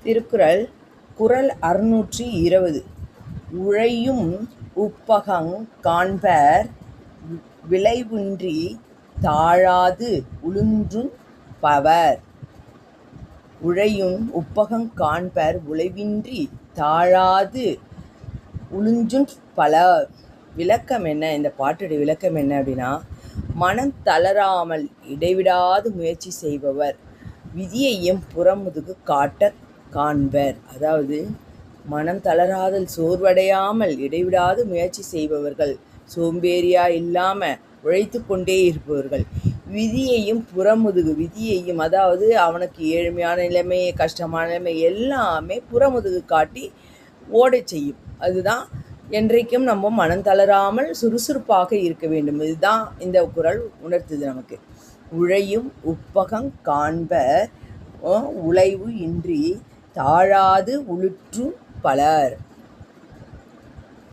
திருக்குறள் குறள் 620. உழையும் உப்பகங் காண்பர் விளைவின்றித் தாழாது உழுந்துண் பவர். உழையும் உப்பகங் காண்பர் விளைவின்றித் தாழாது உழுந்துண் பலர். விளக்கம் என்ன? இந்த பாட்டுடைய விளக்கம் என்ன அப்படின்னா, மனம் தளராமல் இடைவிடாது முயற்சி செய்பவர் விதியையும் புறமுதுகு காட்டக் காண்பர். அதாவது மனம் தளராதல், சோர்வடையாமல் இடைவிடாது முயற்சி செய்பவர்கள், சோம்பேறியா இல்லாமல் உழைத்து கொண்டே இருப்பவர்கள் விதியையும் புறமுதுகு, விதியையும் அதாவது அவனுக்கு ஏழ்மையான நிலைமை, கஷ்டமான நிலைமை எல்லாமே புறமுதுகு காட்டி ஓடச் செய்யும். அதுதான் என்றைக்கும் நம்ம மனம் தளராமல் சுறுசுறுப்பாக இருக்க வேண்டும். இதுதான் இந்த குறள் உணர்த்துது நமக்கு. உழையும் உப்பகங் காண்பர் உழைவு இன்றி தாழாது உழுற்றும் பலர்.